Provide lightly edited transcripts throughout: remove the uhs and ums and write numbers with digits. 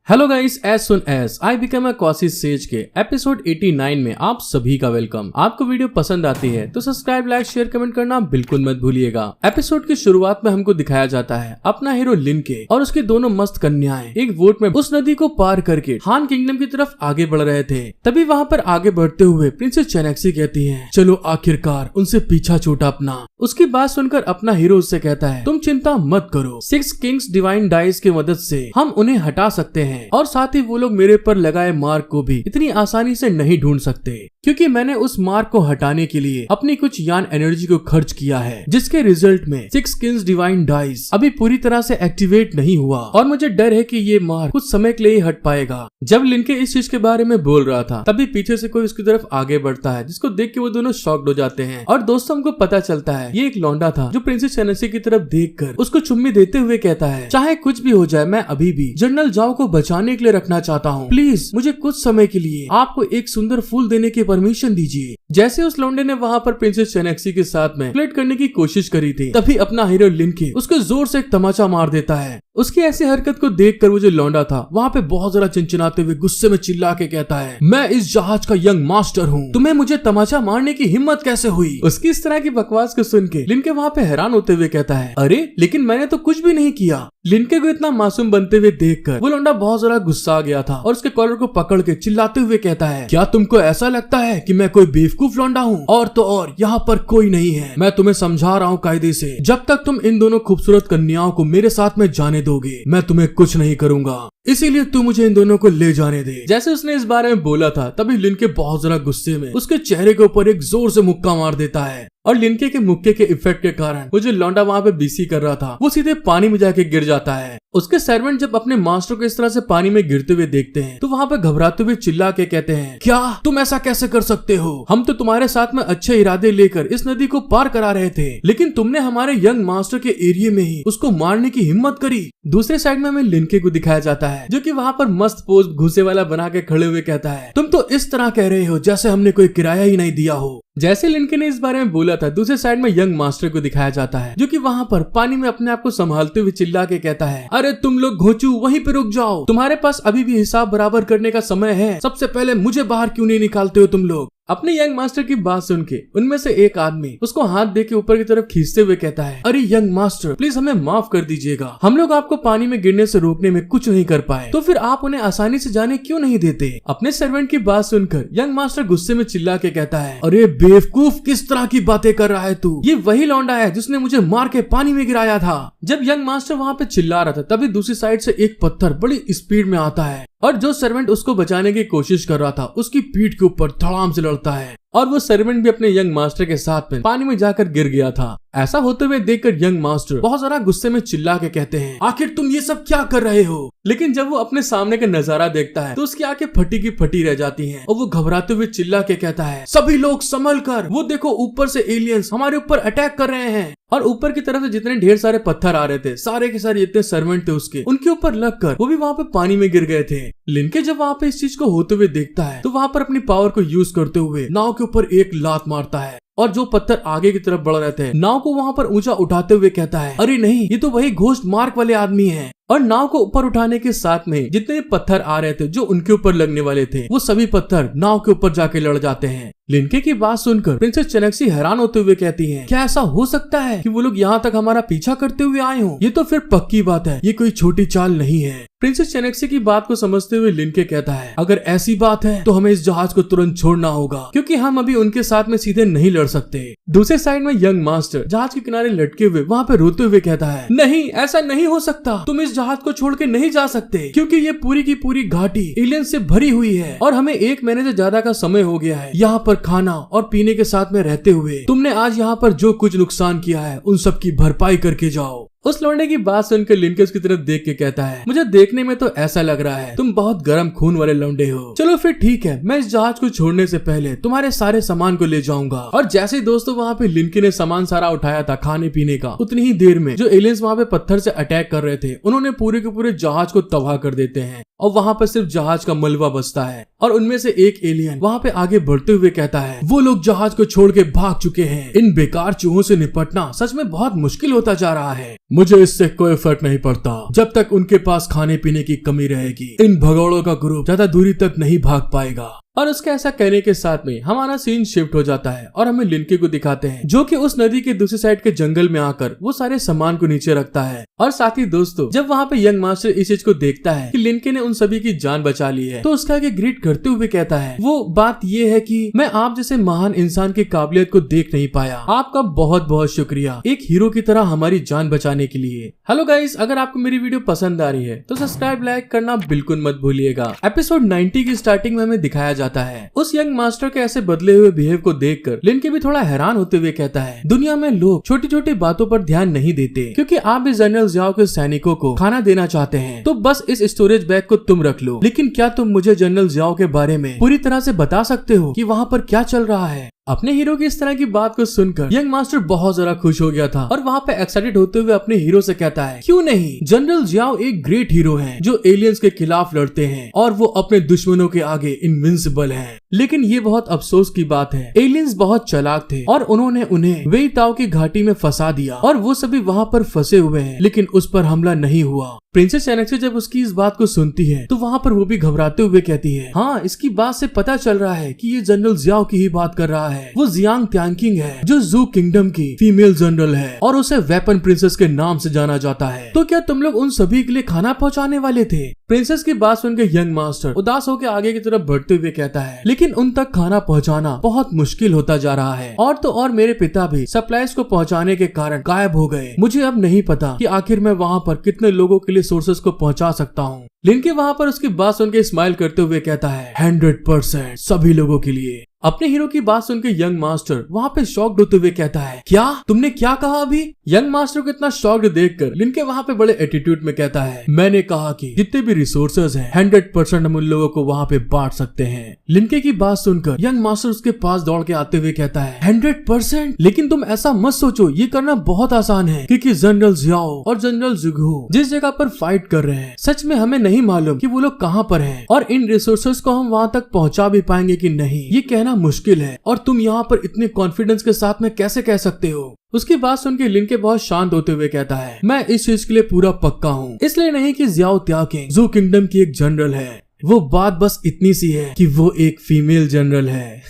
Hello guys, as soon as I become a cosy sage के episode 89 में आप सभी का वेलकम। आपको वीडियो पसंद आती है तो सब्सक्राइब, लाइक, शेयर, कमेंट करना बिल्कुल मत भूलिएगा। एपिसोड की शुरुआत में हमको दिखाया जाता है अपना हीरो लिनके और उसकी दोनों मस्त कन्याएं एक वोट में उस नदी को पार करके हान किंगडम की तरफ आगे बढ़ रहे थे। तभी वहाँ पर आगे बढ़ते हुए प्रिंसेस चेनेक्सी कहती है, चलो आखिरकार उनसे पीछा छूटा अपना। उसकी बात सुनकर अपना हीरो उससे कहता है, तुम चिंता मत करो, 6 किंग्स डिवाइन डाइस की मदद से हम उन्हें हटा सकते हैं और साथ ही वो लोग मेरे पर लगाए मार्क को भी इतनी आसानी से नहीं ढूंढ सकते, क्योंकि मैंने उस मार्क को हटाने के लिए अपनी कुछ यान एनर्जी को खर्च किया है, जिसके रिजल्ट में 6 किंग्स डिवाइन डाइस अभी पूरी तरह से एक्टिवेट नहीं हुआ और मुझे डर है कि ये मार्क कुछ समय के लिए हट पाएगा। जब लिनके इस चीज के बारे में बोल रहा था तभी पीछे से कोई उसकी तरफ आगे बढ़ता है, जिसको देख के वो दोनों शॉक्ड हो जाते हैं और दोस्तों हमको पता चलता है ये एक लौंडा था जो प्रिंसेस चेनेक्सी की तरफ देखकर उसको चुम्मी देते हुए कहता है, चाहे कुछ भी हो जाए मैं अभी भी जनरल जाओ को बचाने के लिए रखना चाहता हूँ, प्लीज मुझे कुछ समय के लिए आपको एक सुंदर फूल देने की परमिशन दीजिए। जैसे उस लौंडे ने वहाँ पर प्रिंसेस चेनेक्सी के साथ में फ्लर्ट करने की कोशिश करी थी, तभी अपना हीरो लिनके उसको जोर से एक तमाचा मार देता है। उसकी ऐसी हरकत को देखकर वो जो लौंडा था वहाँ पे बहुत ज्यादा चिंचिनाते हुए गुस्से में चिल्ला के कहता है, मैं इस जहाज का यंग मास्टर हूँ, तुम्हें मुझे तमाचा मारने की हिम्मत कैसे हुई। उसकी इस तरह की बकवास को सुन के लिनके वहाँ पे हैरान होते हुए कहता है, अरे लेकिन मैंने तो कुछ भी नहीं किया। लिनके को इतना मासूम बनते हुए देखकर वो लौंडा बहुत ज्यादा गुस्सा आ गया था और उसके कॉलर को पकड़ के चिल्लाते हुए कहता है, क्या तुमको ऐसा लगता है कि मैं कोई बेवकूफ लौंडा हूँ? और तो और यहाँ पर कोई नहीं है, मैं तुम्हें समझा रहा हूँ कायदे से, जब तक तुम इन दोनों खूबसूरत कन्याओं को मेरे साथ में जाने दोगे मैं तुम्हें कुछ नहीं करूंगा, इसीलिए तू मुझे इन दोनों को ले जाने दे। जैसे उसने इस बारे में बोला था तभी लिनके बहुत ज्यादा गुस्से में उसके चेहरे के ऊपर एक जोर से मुक्का मार देता है और लिनके के मुक्के के इफेक्ट के कारण वो जो लौंडा वहाँ पे बीसी कर रहा था वो सीधे पानी में जाके गिर जाता है। उसके सर्वेंट जब अपने मास्टर को इस तरह से पानी में गिरते हुए देखते हैं तो वहाँ पे घबराते हुए चिल्ला के कहते हैं, क्या तुम ऐसा कैसे कर सकते हो? हम तो तुम्हारे साथ में अच्छे इरादे लेकर इस नदी को पार करा रहे थे, लेकिन तुमने हमारे यंग मास्टर के एरिया में ही उसको मारने की हिम्मत करी। दूसरे साइड में हमें लिनके को दिखाया जाता है जो कि वहाँ पर मस्त पोज घुसे वाला बना के खड़े हुए कहता है, तुम तो इस तरह कह रहे हो जैसे हमने कोई किराया ही नहीं दिया हो। जैसे लिनके ने इस बारे में बोला था दूसरे साइड में यंग मास्टर को दिखाया जाता है जो कि वहाँ पर पानी में अपने आप को संभालते हुए चिल्ला के कहता है, अरे तुम लोग घोंचू वहीं पे रुक जाओ, तुम्हारे पास अभी भी हिसाब बराबर करने का समय है, सबसे पहले मुझे बाहर क्यों नहीं निकालते हो तुम लोग। अपने यंग मास्टर की बात सुन के उनमें से एक आदमी उसको हाथ दे के ऊपर की तरफ खींचते हुए कहता है, अरे यंग मास्टर प्लीज हमें माफ कर दीजिएगा, हम लोग आपको पानी में गिरने से रोकने में कुछ नहीं कर पाए, तो फिर आप उन्हें आसानी से जाने क्यों नहीं देते। अपने सर्वेंट की बात सुनकर यंग मास्टर गुस्से में चिल्ला के कहता है, अरे बेवकूफ किस तरह की बातें कर रहा है तू, ये वही लौंडा है जिसने मुझे मार के पानी में गिराया था। जब यंग मास्टर वहाँ पे चिल्ला रहा था तभी दूसरी साइड से एक पत्थर बड़ी स्पीड में आता है और जो सर्वेंट उसको बचाने की कोशिश कर रहा था उसकी पीठ के ऊपर धड़ाम से लड़ता है और वो सर्वेंट भी अपने यंग मास्टर के साथ में पानी में जाकर गिर गया था। ऐसा होते हुए देखकर यंग मास्टर बहुत ज्यादा गुस्से में चिल्ला के कहते हैं, आखिर तुम ये सब क्या कर रहे हो। लेकिन जब वो अपने सामने का नजारा देखता है तो उसकी आंखें फटी की फटी रह जाती हैं और वो घबराते हुए चिल्ला के कहता है, सभी लोग संभल कर, वो देखो ऊपर से एलियंस हमारे ऊपर अटैक कर रहे हैं। और ऊपर की तरफ से जितने ढेर सारे पत्थर आ रहे थे सारे के सारे जितने सर्वेंट थे उसके उनके ऊपर लगकर वो भी वहाँ पे पानी में गिर गए थे। लिनके जब वहाँ पे इस चीज को होते हुए देखता है तो वहाँ पर अपनी पावर को यूज करते हुए नाव के ऊपर एक लात मारता है और जो पत्थर आगे की तरफ बढ़ रहे थे नाव को वहाँ पर ऊंचा उठाते हुए कहता है, अरे नहीं ये तो वही घोस्ट मार्क वाले आदमी हैं। और नाव को ऊपर उठाने के साथ में जितने पत्थर आ रहे थे जो उनके ऊपर लगने वाले थे वो सभी पत्थर नाव के ऊपर जाके लड़ जाते हैं। लिनके की बात सुनकर प्रिंसेस चेनेक्सी हैरान होते हुए कहती है, क्या ऐसा हो सकता है कि वो लोग यहाँ तक हमारा पीछा करते हुए आए हों? ये तो फिर पक्की बात है, ये कोई छोटी चाल नहीं है। प्रिंसेस चेनेक्सी की बात को समझते हुए लिनके कहता है, अगर ऐसी बात है तो हमें इस जहाज को तुरंत छोड़ना होगा, क्योंकि हम अभी उनके साथ में सीधे नहीं लड़ सकते। दूसरे साइड में यंग मास्टर जहाज के किनारे लटके हुए वहाँ पे रोते हुए कहता है, नहीं ऐसा नहीं हो सकता, तुम इस जहाज को छोड़ के नहीं जा सकते, क्योंकि ये पूरी की पूरी घाटी एलियन से भरी हुई है और हमें 1 महीने से ज्यादा का समय हो गया है यहाँ पर खाना और पीने के साथ में रहते हुए। तुमने आज यहाँ पर जो कुछ नुकसान किया है उन सब की भरपाई करके जाओ। उस लौंडे की बात सुनकर लिनके उसकी तरफ देख के कहता है, मुझे देखने में तो ऐसा लग रहा है तुम बहुत गर्म खून वाले लौंडे हो। चलो फिर ठीक है, मैं इस जहाज को छोड़ने से पहले तुम्हारे सारे सामान को ले जाऊंगा। और जैसे दोस्तों वहाँ पे लिनके ने सामान सारा उठाया था खाने पीने का, उतनी ही देर में जो एलियंस वहाँ पे पत्थर से अटैक कर रहे थे उन्होंने पूरे के पूरे जहाज को तबाह कर देते हैं और वहाँ पर सिर्फ जहाज का मलबा बचता है। और उनमें से एक एलियन वहाँ पे आगे बढ़ते हुए कहता है, वो लोग जहाज को छोड़ के भाग चुके हैं। इन बेकार चूहों से निपटना सच में बहुत मुश्किल होता जा रहा है। मुझे इससे कोई फर्क नहीं पड़ता जब तक उनके पास खाने पीने की कमी रहेगी। इन भगौड़ों का ग्रुप ज्यादा दूरी तक नहीं भाग पाएगा। और उसके ऐसा कहने के साथ में हमारा सीन शिफ्ट हो जाता है और हमें लिनके को दिखाते हैं जो कि उस नदी के दूसरी साइड के जंगल में आकर वो सारे सामान को नीचे रखता है। और साथ ही दोस्तों जब वहाँ पे यंग मास्टर इस चीज को देखता है कि लिनके ने उन सभी की जान बचा ली है तो उसका आगे ग्रीट करते हुए कहता है वो बात ये है कि मैं आप जैसे महान इंसान की काबिलियत को देख नहीं पाया। आपका बहुत बहुत शुक्रिया एक हीरो की तरह हमारी जान बचाने के लिए। हेलो गाइस, अगर आपको मेरी वीडियो पसंद आ रही है तो सब्सक्राइब लाइक करना बिल्कुल मत भूलिएगा। एपिसोड 90 की स्टार्टिंग में हमें दिखाया जाता है उस यंग मास्टर के ऐसे बदले हुए बिहेव को देखकर लिनके भी थोड़ा हैरान होते हुए कहता है दुनिया में लोग छोटी छोटी बातों पर ध्यान नहीं देते क्योंकि आप भी जनरल जियाओ के सैनिकों को खाना देना चाहते हैं तो बस इस स्टोरेज बैग को तुम रख लो। लेकिन क्या तुम मुझे जनरल जियाओ के बारे में पूरी तरह से बता सकते हो कि वहाँ पर क्या चल रहा है? अपने हीरो की इस तरह की बात को सुनकर यंग मास्टर बहुत ज्यादा खुश हो गया था और वहाँ पे एक्साइटेड होते हुए अपने हीरो से कहता है क्यों नहीं, जनरल जियाओ एक ग्रेट हीरो हैं जो एलियंस के खिलाफ लड़ते हैं और वो अपने दुश्मनों के आगे इनविंसिबल हैं। लेकिन ये बहुत अफसोस की बात है, एलियंस बहुत चालाक थे और उन्होंने उन्हें वेई ताओ की घाटी में फंसा दिया और वो सभी वहाँ पर फंसे हुए हैं लेकिन उस पर हमला नहीं हुआ। प्रिंसेस चैनेक्सी जब उसकी इस बात को सुनती है तो वहाँ पर वो भी घबराते हुए कहती है हाँ, इसकी बात से पता चल रहा है कि ये जनरल जियाओ की ही बात कर रहा है। वो जियांग त्यांकिंग है जो जू किंगडम की फीमेल जनरल है और उसे वेपन प्रिंसेस के नाम से जाना जाता है। तो क्या तुम लोग उन सभी के लिए खाना पहुँचाने वाले थे? प्रिंसेस की बात सुनकर यंग मास्टर उदास होकर आगे की तरफ बढ़ते हुए कहता है लेकिन उन तक खाना पहुँचाना बहुत मुश्किल होता जा रहा है और तो और मेरे पिता भी सप्लाईज को पहुँचाने के कारण गायब हो गए। मुझे अब नहीं पता कि आखिर मैं वहाँ पर कितने लोगों के लिए सोर्सेस को पहुँचा सकता हूँ। लिनके वहाँ पर उसकी बात सुनकर स्माइल करते हुए कहता है 100% सभी लोगों के लिए। अपने हीरो की बात सुनकर यंग मास्टर वहाँ पे शॉक्ड होते हुए कहता है क्या तुमने क्या कहा अभी? यंग मास्टर को इतना शॉक्ड देखकर लिनके वहाँ पे बड़े एटीट्यूड में कहता है मैंने कहा कि जितने भी रिसोर्सेज हैं 100% हम उन लोगों को वहाँ पे बांट सकते हैं। लिनके की बात सुनकर यंग मास्टर उसके पास दौड़ के आते हुए कहता है 100%? लेकिन तुम ऐसा मत सोचो, ये करना बहुत आसान है क्योंकि जनरल जियाओ और जनरल जुगू जिस जगह पर फाइट कर रहे हैं सच में हमें नहीं मालूम कि वो लोग कहाँ पर हैं और इन रिसोर्सेज को हम वहाँ तक पहुँचा भी पाएंगे कि नहीं ये कहना मुश्किल है और तुम यहाँ पर इतने कॉन्फिडेंस के साथ में कैसे कह सकते हो? उसकी बात सुनकर लिनके बहुत शांत होते हुए कहता है मैं इस चीज के लिए पूरा पक्का हूँ, इसलिए नहीं कि जियाओ त्यांकिंग जू किंगडम की एक जनरल है, वो बात बस इतनी सी है कि वो एक फीमेल जनरल है।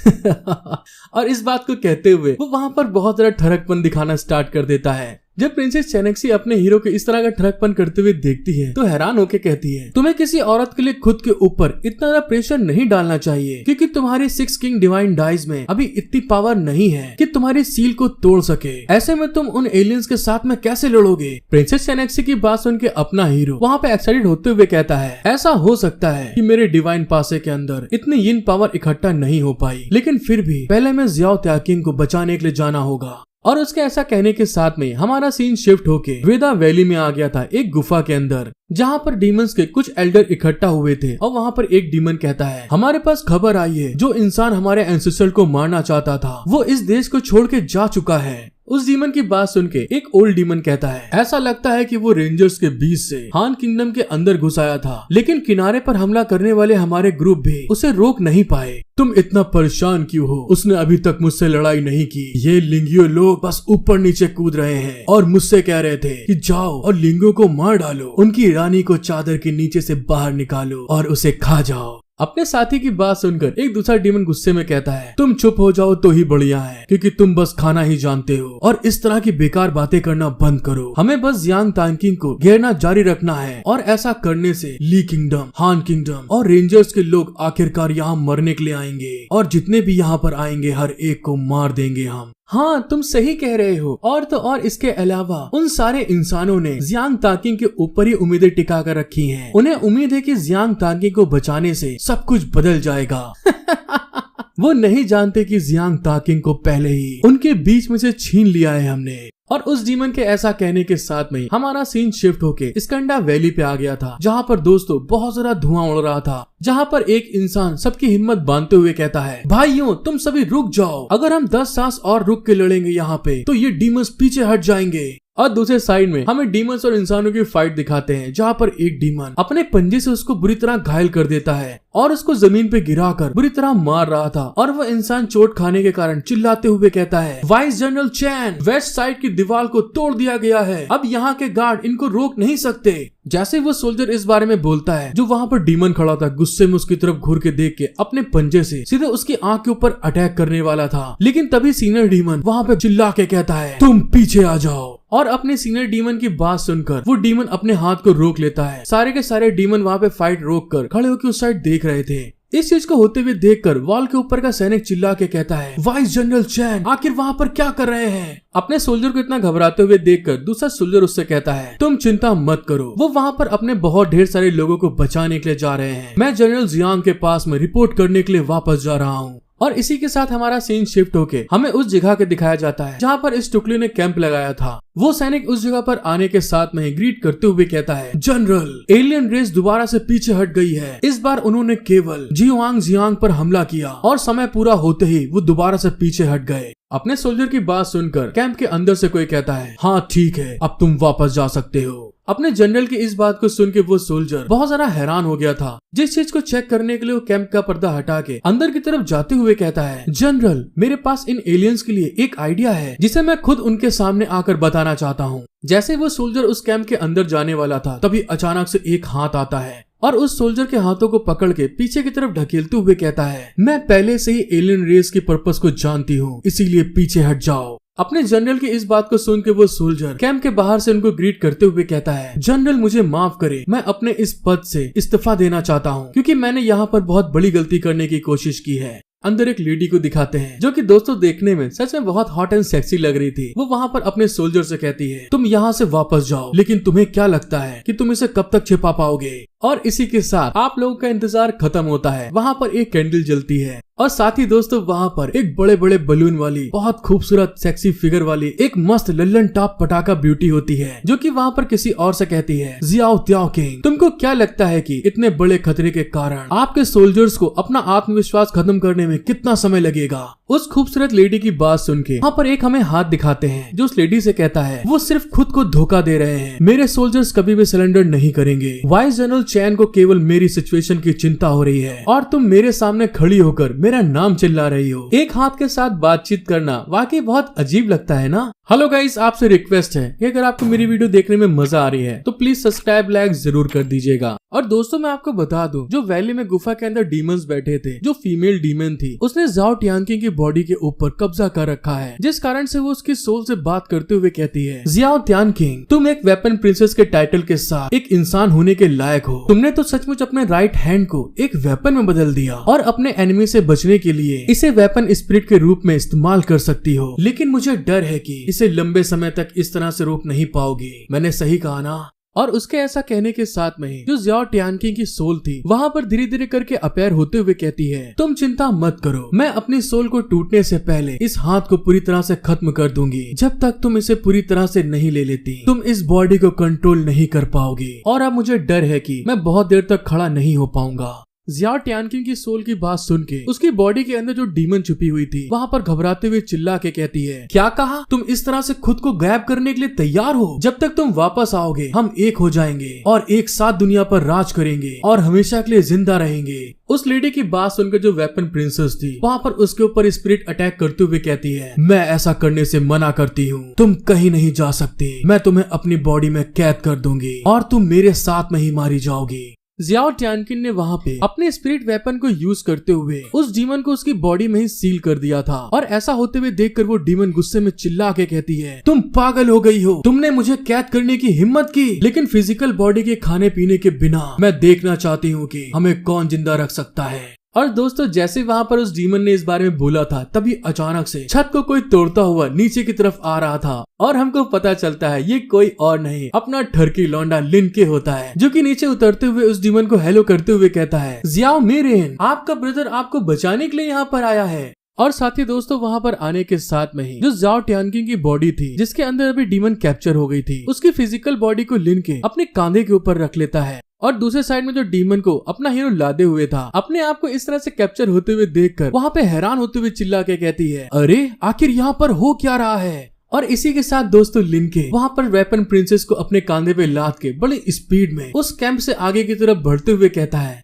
और इस बात को कहते हुए वो वहाँ पर बहुत ज्यादा ठरकपन दिखाना स्टार्ट कर देता है। जब प्रिंसेस चैनेक्सी अपने हीरो को इस तरह का ठरकपन करते हुए देखती है तो हैरान होकर कहती है तुम्हें किसी औरत के लिए खुद के ऊपर इतना ज्यादा प्रेशर नहीं डालना चाहिए क्योंकि तुम्हारी 6 किंग डिवाइन डाइज में अभी इतनी पावर नहीं है कि तुम्हारी सील को तोड़ सके। ऐसे में तुम उन एलियंस के साथ में कैसे लड़ोगे? प्रिंसेस चैनेक्सी की बात सुन के अपना हीरो वहाँ पे एक्साइटेड होते हुए कहता है ऐसा हो सकता है कि मेरे डिवाइन पासे के अंदर इतनी यिन पावर इकट्ठा नहीं हो पाई, लेकिन फिर भी पहले मैं जियाओ त्यांकिंग को बचाने के लिए जाना होगा। और उसके ऐसा कहने के साथ में हमारा सीन शिफ्ट होके वेदा वैली में आ गया था, एक गुफा के अंदर जहाँ पर डीमंस के कुछ एल्डर इकट्ठा हुए थे और वहाँ पर एक डीमन कहता है हमारे पास खबर आई है जो इंसान हमारे एंसेस्टर को मारना चाहता था वो इस देश को छोड़ के जा चुका है। उस डीमन की बात सुन के एक ओल्ड डीमन कहता है ऐसा लगता है कि वो रेंजर्स के बीच से हान किंगडम के अंदर घुस आया था लेकिन किनारे पर हमला करने वाले हमारे ग्रुप भी उसे रोक नहीं पाए। तुम इतना परेशान क्यों हो? उसने अभी तक मुझसे लड़ाई नहीं की। ये लिंगियो लोग बस ऊपर नीचे कूद रहे हैं और मुझसे कह रहे थे कि जाओ और लिंगियो को मार डालो, उनकी रानी को चादर के नीचे से बाहर निकालो और उसे खा जाओ। अपने साथी की बात सुनकर एक दूसरा डीमन गुस्से में कहता है तुम चुप हो जाओ तो ही बढ़िया है क्योंकि तुम बस खाना ही जानते हो और इस तरह की बेकार बातें करना बंद करो। हमें बस जियांग त्यांकिंग को घेरना जारी रखना है और ऐसा करने से ली किंगडम, हान किंगडम और रेंजर्स के लोग आखिरकार यहाँ मरने के लिए आएंगे और जितने भी यहाँ पर आएंगे हर एक को मार देंगे हम। हाँ, तुम सही कह रहे हो। और तो और इसके अलावा उन सारे इंसानों ने जियांग त्यांकिंग के ऊपर ही उम्मीदें टिका कर रखी हैं। उन्हें उम्मीद है कि जियांग त्यांकिंग को बचाने से सब कुछ बदल जाएगा। वो नहीं जानते कि जियांग त्यांकिंग को पहले ही उनके बीच में से छीन लिया है हमने। और उस डीमन के ऐसा कहने के साथ में हमारा सीन शिफ्ट होके स्कंडा वैली पे आ गया था, जहाँ पर दोस्तों बहुत सारा धुआं उड़ रहा था, जहाँ पर एक इंसान सबकी हिम्मत बांधते हुए कहता है भाइयों तुम सभी रुक जाओ, अगर हम 10 सांस और रुक के लड़ेंगे यहाँ पे तो ये डीमंस पीछे हट जाएंगे। और दूसरे साइड में हमें डीमंस और इंसानों की फाइट दिखाते हैं, जहाँ पर एक डीमन अपने पंजे से उसको बुरी तरह घायल कर देता है और उसको जमीन पे गिराकर बुरी तरह मार रहा था। और वह इंसान चोट खाने के कारण चिल्लाते हुए कहता है, वाइस जनरल चैन, वेस्ट साइड की दीवार को तोड़ दिया गया है, अब यहाँ के गार्ड इनको रोक नहीं सकते। जैसे वो सोल्जर इस बारे में बोलता है, जो वहाँ पर डीमन खड़ा था गुस्से में उसकी तरफ घूर के देख के अपने पंजे से सीधे उसकी आंख के ऊपर अटैक करने वाला था। लेकिन तभी सीनियर डीमन वहाँ पे चिल्ला के कहता है, तुम पीछे आ जाओ। और अपने सीनियर डीमन की बात सुनकर वो डीमन अपने हाथ को रोक लेता है। सारे के सारे डीमन वहाँ पे फाइट रोक कर खड़े होकर उस साइड देख रहे थे। इस चीज को होते हुए देखकर वॉल के ऊपर का सैनिक चिल्ला के कहता है, वाइस जनरल चैन, आखिर वहाँ पर क्या कर रहे हैं? अपने सोल्जर को इतना घबराते हुए देखकर दूसरा सोल्जर उससे कहता है, तुम चिंता मत करो, वो वहाँ पर अपने बहुत ढेर सारे लोगों को बचाने के लिए जा रहे हैं। मैं जनरल जियांग के पास में रिपोर्ट करने के लिए वापस जा रहा हूँ। और इसी के साथ हमारा सीन शिफ्ट होके हमें उस जगह के दिखाया जाता है जहाँ पर इस टुकड़ी ने कैंप लगाया था। वो सैनिक उस जगह पर आने के साथ में ही ग्रीट करते हुए कहता है, जनरल, एलियन रेस दोबारा से पीछे हट गई है। इस बार उन्होंने केवल जियांग जियांग पर हमला किया और समय पूरा होते ही वो दोबारा से पीछे हट गए। अपने सोल्जर की बात सुनकर कैंप के अंदर से कोई कहता है, हाँ ठीक है, अब तुम वापस जा सकते हो। अपने जनरल की इस बात को सुन के वो सोल्जर बहुत ज्यादा हैरान हो गया था। जिस चीज को चेक करने के लिए वो कैंप का पर्दा हटा के अंदर की तरफ जाते हुए कहता है, जनरल, मेरे पास इन एलियंस के लिए एक आइडिया है जिसे मैं खुद उनके सामने आकर बताना चाहता हूँ। जैसे वो सोल्जर उस कैंप के अंदर जाने वाला था, तभी अचानक से एक हाथ आता है और उस सोल्जर के हाथों को पकड़ के पीछे की तरफ ढकेलते हुए कहता है, मैं पहले से ही एलियन रेस की पर्पस को जानती हूँ, इसीलिए पीछे हट जाओ। अपने जनरल की इस बात को सुन के वो सोल्जर कैंप के बाहर से उनको ग्रीट करते हुए कहता है, जनरल मुझे माफ करे, मैं अपने इस पद से इस्तीफा देना चाहता हूँ क्योंकि मैंने यहाँ पर बहुत बड़ी गलती करने की कोशिश की है। अंदर एक लेडी को दिखाते हैं जो कि दोस्तों देखने में सच में बहुत हॉट एंड सेक्सी लग रही थी। वो वहाँ पर अपने सोल्जर से कहती है, तुम यहाँ से वापस जाओ, लेकिन तुम्हें क्या लगता है कि तुम इसे कब तक छिपा पाओगे? और इसी के साथ आप लोगों का इंतजार खत्म होता है। वहाँ पर एक कैंडल जलती है और साथ ही दोस्तों वहाँ पर एक बड़े बड़े बलून वाली बहुत खूबसूरत सेक्सी फिगर वाली एक मस्त लल्लन टॉप पटाखा ब्यूटी होती है, जो कि वहाँ पर किसी और से कहती है, जियाओ त्याओ किंग, तुमको क्या लगता है कि इतने बड़े खतरे के कारण आपके सोल्जर्स को अपना आत्मविश्वास खत्म करने में कितना समय लगेगा? उस खूबसूरत लेडी की बात सुन के वहाँ पर एक हमें हाथ दिखाते हैं जो उस लेडी से कहता है, वो सिर्फ खुद को धोखा दे रहे हैं, मेरे सोल्जर्स कभी भी सरेंडर नहीं करेंगे। वाइस जनरल चैन को केवल मेरी सिचुएशन की चिंता हो रही है और तुम मेरे सामने खड़ी होकर मेरा नाम चिल्ला रही हो। एक हाथ के साथ बातचीत करना वाकई बहुत अजीब लगता है ना। हेलो गाइस, आपसे रिक्वेस्ट है कि अगर आपको मेरी वीडियो देखने में मजा आ रही है तो प्लीज सब्सक्राइब लाइक जरूर कर दीजिएगा। और दोस्तों मैं आपको बता दूं, जो वैली में गुफा के अंदर डीमंस बैठे थे, जो फीमेल डीमन थी, उसने ज़ाओ टियानकिंग की बॉडी के ऊपर कब्जा कर रखा है, जिस कारण से वो उसकी सोल से बात करते हुए कहती है, ज़ाओ टियानकिंग, तुम एक वेपन प्रिंसेस के टाइटल के साथ एक इंसान होने के लायक हो। तुमने तो सचमुच अपने राइट हैंड को एक वेपन में बदल दिया और अपने एनिमी से बचने के लिए इसे वेपन स्पिरिट के रूप में इस्तेमाल कर सकती हो, लेकिन मुझे डर है कि इसे लंबे समय तक इस तरह से रोक नहीं पाओगी। मैंने सही कहा ना? और उसके ऐसा कहने के साथ में ही जो ज़ाओ टियानकिंग की सोल थी वहाँ पर धीरे धीरे करके अपेयर होते हुए कहती है, तुम चिंता मत करो, मैं अपनी सोल को टूटने से पहले इस हाथ को पूरी तरह से खत्म कर दूंगी। जब तक तुम इसे पूरी तरह से नहीं ले लेती, तुम इस बॉडी को कंट्रोल नहीं कर पाओगी और अब मुझे डर है कि मैं बहुत देर तक खड़ा नहीं हो पाऊंगा। ज़ाओ टियानकिंग की सोल की बात सुन के उसकी बॉडी के अंदर जो डीमन छुपी हुई थी वहाँ पर घबराते हुए चिल्ला के कहती है, क्या कहा? तुम इस तरह से खुद को गायब करने के लिए तैयार हो? जब तक तुम वापस आओगे हम एक हो जाएंगे और एक साथ दुनिया पर राज करेंगे और हमेशा के लिए जिंदा रहेंगे। उस लेडी की बात सुनकर जो वेपन प्रिंसेस थी वहाँ पर उसके ऊपर स्पिरिट अटैक करते हुए कहती है, मैं ऐसा करने से मना करती हूँ, तुम कहीं नहीं जा सकती, मैं तुम्हें अपनी बॉडी में कैद कर दूंगी और तुम मेरे साथ में ही मारी जाओगी। ज़ाओ टियानकिंग ने वहाँ पे अपने स्पिरिट वेपन को यूज करते हुए उस डीमन को उसकी बॉडी में ही सील कर दिया था और ऐसा होते हुए देखकर वो डीमन गुस्से में चिल्ला के कहती है, तुम पागल हो गई हो, तुमने मुझे कैद करने की हिम्मत की, लेकिन फिजिकल बॉडी के खाने पीने के बिना मैं देखना चाहती हूँ कि हमें कौन जिंदा रख सकता है। और दोस्तों जैसे वहाँ पर उस डीमन ने इस बारे में बोला था, तभी अचानक से छत को कोई तोड़ता हुआ नीचे की तरफ आ रहा था और हमको पता चलता है ये कोई और नहीं अपना ठरकी लौंडा लिनके होता है, जो कि नीचे उतरते हुए उस डीमन को हेलो करते हुए कहता है, ज़ाओ मेरेन, आपका ब्रदर आपको बचाने के लिए यहाँ पर आया है। और साथ ही दोस्तों वहाँ पर आने के साथ में ही जो ज़ाओ टियानकिंग की बॉडी थी जिसके अंदर अभी डीमन कैप्चर हो गई थी, उसकी फिजिकल बॉडी को लिनके अपने कांधे के ऊपर रख लेता है और दूसरे साइड में जो डीमन को अपना हीरो लादे हुए था अपने आप को इस तरह से कैप्चर होते हुए देखकर वहाँ पे हैरान होते हुए चिल्ला के कहती है, अरे आखिर यहाँ पर हो क्या रहा है? और इसी के साथ दोस्तों लिंके वहाँ पर वेपन प्रिंसेस को अपने कांधे पे लाद के बड़ी स्पीड में उस कैंप से आगे की तरफ बढ़ते हुए कहता है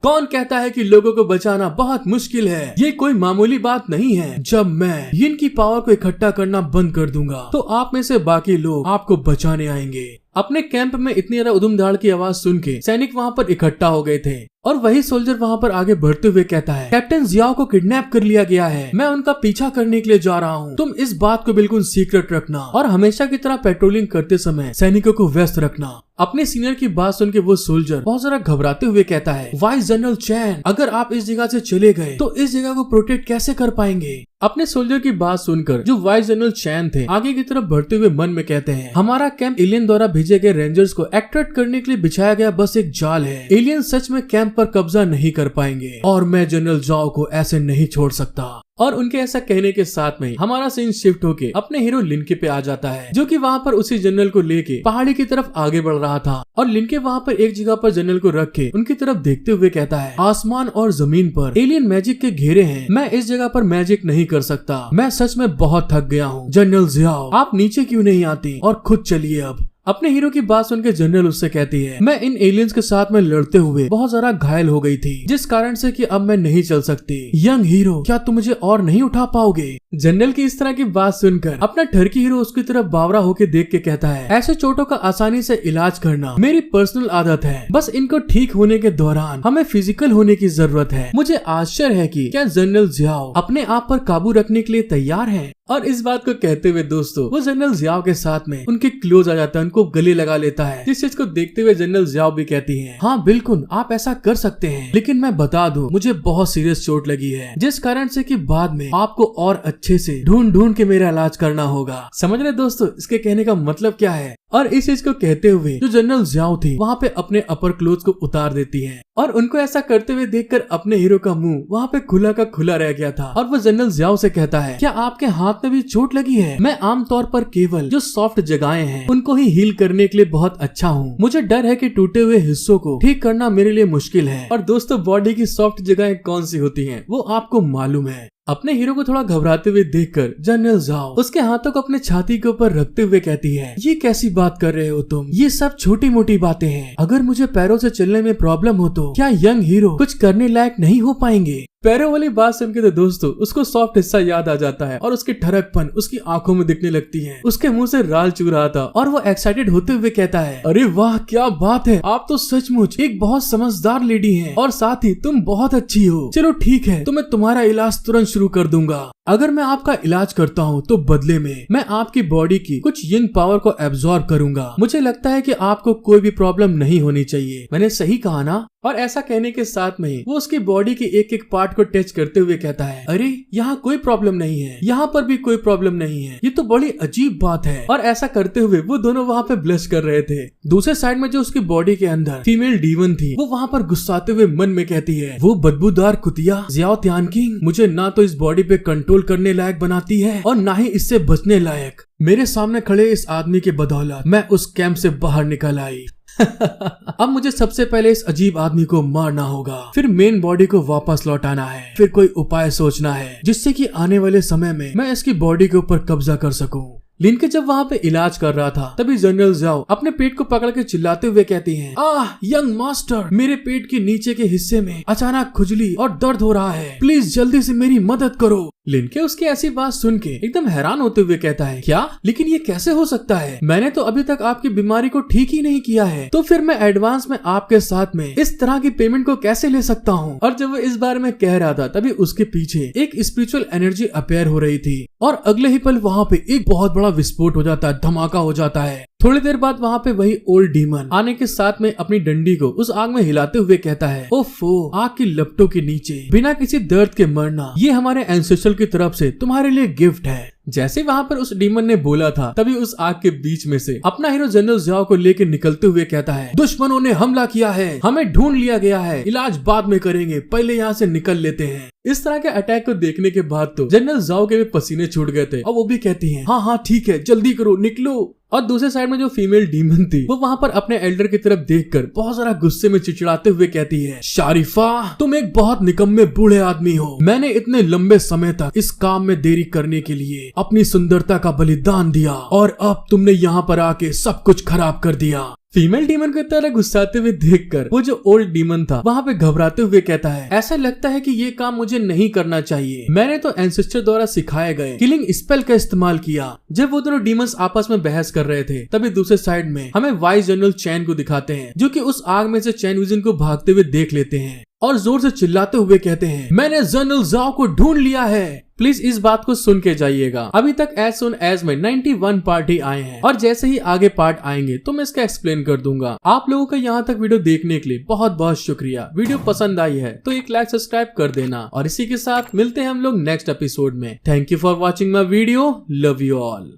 कौन कहता है कि लोगों को बचाना बहुत मुश्किल है? ये कोई मामूली बात नहीं है। जब मैं यिन की पावर को इकट्ठा करना बंद कर दूंगा तो आप में से बाकी लोग आपको बचाने आएंगे। अपने कैंप में इतनी ज्यादा उधुम-धाड़ की आवाज सुन के सैनिक वहाँ पर इकट्ठा हो गए थे और वही सोल्जर वहाँ पर आगे बढ़ते हुए कहता है कैप्टन जियाओ को किडनैप कर लिया गया है। मैं उनका पीछा करने के लिए जा रहा हूँ। तुम इस बात को बिल्कुल सीक्रेट रखना और हमेशा की तरह पेट्रोलिंग करते समय सैनिकों को व्यस्त रखना। अपने सीनियर की बात सुन के वो सोल्जर बहुत ज्यादा घबराते हुए कहता है वाइस जनरल चैन, अगर आप इस जगह से चले गए तो इस जगह को प्रोटेक्ट कैसे कर पाएंगे? अपने सोल्जर की बात सुनकर जो वाइस जनरल चैन थे आगे की तरफ बढ़ते हुए मन में कहते हैं हमारा कैंप एलियन द्वारा भेजे गए रेंजर्स को अट्रैक्ट करने के लिए बिछाया गया बस एक जाल है। एलियन सच में कैंप पर कब्जा नहीं कर पाएंगे और मैं जनरल जाओ को ऐसे नहीं छोड़ सकता। और उनके ऐसा कहने के साथ में हमारा सीन शिफ्ट होके अपने हीरो लिंके पे आ जाता है जो कि वहाँ पर उसी जनरल को लेके पहाड़ी की तरफ आगे बढ़ रहा था और लिंके वहाँ पर एक जगह पर जनरल को रख के उनकी तरफ देखते हुए कहता है आसमान और जमीन पर एलियन मैजिक के घेरे हैं। मैं इस जगह पर मैजिक नहीं कर सकता। मैं सच में बहुत थक गया हूँ। जनरल जियाओ, आप नीचे क्यों नहीं आती और खुद चलिए अब। अपने हीरो की बात सुन के जनरल उससे कहती है मैं इन एलियंस के साथ में लड़ते हुए बहुत ज्यादा घायल हो गई थी जिस कारण से कि अब मैं नहीं चल सकती। यंग हीरो, क्या तुम मुझे और नहीं उठा पाओगे? जनरल की इस तरह की बात सुनकर अपना ठरकी हीरो उसकी तरफ बावरा होकर देख के कहता है ऐसे चोटों का आसानी से इलाज करना मेरी पर्सनल आदत है। बस इनको ठीक होने के दौरान हमें फिजिकल होने की जरूरत है। मुझे आश्चर्य है कि क्या जनरल जियाओ अपने आप पर काबू रखने के लिए तैयार है। और इस बात को कहते हुए दोस्तों वो जनरल जियाओ के साथ में उनके क्लोज आ जाता है, उनको गले लगा लेता है। जिस चीज को देखते हुए जनरल जियाओ भी कहती है हाँ बिल्कुल आप ऐसा कर सकते हैं, लेकिन मैं बता दूं मुझे बहुत सीरियस चोट लगी है जिस कारण से कि बाद में आपको और अच्छे से ढूंढ ढूंढ के मेरा इलाज करना होगा। समझ रहे दोस्तों इसके कहने का मतलब क्या है? और इस चीज को कहते हुए जो जनरल जियाओ थी वहाँ पे अपने अपर क्लोथ को उतार देती है और उनको ऐसा करते हुए देखकर अपने हीरो का मुंह वहाँ पे खुला का खुला रह गया था और वो जनरल जियाओ से कहता है क्या आपके हाथ में भी चोट लगी है? मैं आमतौर पर केवल जो सॉफ्ट जगहें हैं उनको ही हील करने के लिए बहुत अच्छा हूँ। मुझे डर है कि टूटे हुए हिस्सों को ठीक करना मेरे लिए मुश्किल है। और दोस्तों बॉडी की सॉफ्ट जगहें कौन सी होती हैं वो आपको मालूम है। अपने हीरो को थोड़ा घबराते हुए देखकर जनरल जियाओ उसके हाथों को अपने छाती के ऊपर रखते हुए कहती है ये कैसी बात कर रहे हो तुम? ये सब छोटी मोटी बातें हैं। अगर मुझे पैरों से चलने में प्रॉब्लम हो तो क्या यंग हीरो कुछ करने लायक नहीं हो पाएंगे? पैरों वाली बात सुन के तो दोस्तों उसको सॉफ्ट हिस्सा याद आ जाता है और उसकी ठरकपन उसकी आंखों में दिखने लगती है। उसके मुंह से राल चू रहा था और वो एक्साइटेड होते हुए कहता है अरे वाह क्या बात है, आप तो सचमुच एक बहुत समझदार लेडी हैं और साथ ही तुम बहुत अच्छी हो। चलो ठीक है तो मैं तुम्हारा इलाज तुरंत शुरू कर दूंगा। अगर मैं आपका इलाज करता हूँ तो बदले में मैं आपकी बॉडी की कुछ यिन पावर को एब्जॉर्ब करूंगा। मुझे लगता है कि आपको कोई भी प्रॉब्लम नहीं होनी चाहिए। मैंने सही कहा ना? और ऐसा कहने के साथ में वो उसकी बॉडी के एक एक पार्ट को टच करते हुए कहता है अरे यहाँ कोई प्रॉब्लम नहीं है, यहाँ पर भी कोई प्रॉब्लम नहीं है। ये तो बड़ी अजीब बात है। और ऐसा करते हुए वो दोनों वहाँ पे ब्लश कर रहे थे। दूसरे साइड में जो उसकी बॉडी के अंदर फीमेल डीमन थी वो वहाँ पर गुस्साते हुए मन में कहती है वो बदबूदार कुतिया जियाओ तियानकिंग मुझे ना तो इस बॉडी पे कंट्रोल करने लायक बनाती है और ना ही इससे बचने लायक। मेरे सामने खड़े इस आदमी के बदौलत मैं उस कैंप से बाहर निकल आई। अब मुझे सबसे पहले इस अजीब आदमी को मारना होगा, फिर मेन बॉडी को वापस लौटाना है, फिर कोई उपाय सोचना है जिससे कि आने वाले समय में मैं इसकी बॉडी के ऊपर कब्जा कर सकूं। लिंके जब वहाँ पे इलाज कर रहा था तभी जनरल जियाओ अपने पेट को पकड़ के चिल्लाते हुए कहती हैं आह यंग मास्टर, मेरे पेट के नीचे के हिस्से में अचानक खुजली और दर्द हो रहा है, प्लीज जल्दी से मेरी मदद करो। लिंके उसकी ऐसी बात सुन के एकदम हैरान होते हुए कहता है क्या? लेकिन ये कैसे हो सकता है? मैंने तो अभी तक आपकी बीमारी को ठीक ही नहीं किया है, तो फिर मैं एडवांस में आपके साथ में इस तरह की पेमेंट को कैसे ले सकता हूँ? और जब वो इस बारे में कह रहा था तभी उसके पीछे एक स्पिरिचुअल एनर्जी अपेयर हो रही थी और अगले ही पल वहाँ पे एक बहुत बड़ा विस्फोट हो जाता है, धमाका हो जाता है। थोड़ी देर बाद वहाँ पे वही ओल्ड डीमन आने के साथ में अपनी डंडी को उस आग में हिलाते हुए कहता है ओफो, आग की लपटों के नीचे बिना किसी दर्द के मरना ये हमारे एंसेस्टर की तरफ से तुम्हारे लिए गिफ्ट है। जैसे वहाँ पर उस डीमन ने बोला था तभी उस आग के बीच में से अपना हीरो जनरल जियाओ को लेकर निकलते हुए कहता है दुश्मनों ने हमला किया है, हमें ढूंढ लिया गया है, इलाज बाद में करेंगे, पहले यहाँ से निकल लेते हैं। इस तरह के अटैक को देखने के बाद तो जनरल जाओ के भी पसीने छूट गए थे और वो भी कहती हैं, हाँ ठीक है, जल्दी करो, निकलो। और दूसरे साइड में जो फीमेल डीमन थी वो वहां पर अपने एल्डर की तरफ देखकर बहुत सारा गुस्से में चिड़चिड़ाते हुए कहती है, शारिफा तुम एक बहुत निकम्मे बूढ़े आदमी हो। मैंने इतने लंबे समय तक इस काम में देरी करने के लिए अपनी सुंदरता का बलिदान दिया और अब तुमने यहाँ पर आके सब कुछ खराब कर दिया। फीमेल डीमन को इतना तरह गुस्साते हुए देखकर वो जो ओल्ड डीमन था वहाँ पे घबराते हुए कहता है, ऐसा लगता है कि ये काम मुझे नहीं करना चाहिए। मैंने तो एंसेस्टर द्वारा सिखाए गए किलिंग स्पेल का इस्तेमाल किया। जब वो दोनों डीमंस आपस में बहस कर रहे थे तभी दूसरे साइड में हमें वाइस जनरल चैन को दिखाते हैं, जो कि उस आग में से चैन विजन को भागते हुए देख लेते हैं और जोर से चिल्लाते हुए कहते हैं, मैंने जनरल जाओ को ढूंढ लिया है। प्लीज इस बात को सुन के जाइएगा। अभी तक एज सुन एज में 91 पार्ट ही आए हैं और जैसे ही आगे पार्ट आएंगे तो मैं इसका एक्सप्लेन कर दूंगा। आप लोगों का यहाँ तक वीडियो देखने के लिए बहुत बहुत शुक्रिया। वीडियो पसंद आई है तो एक लाइक सब्सक्राइब कर देना और इसी के साथ मिलते हैं हम लोग नेक्स्ट एपिसोड में। Thank you for watching my video. Love you all.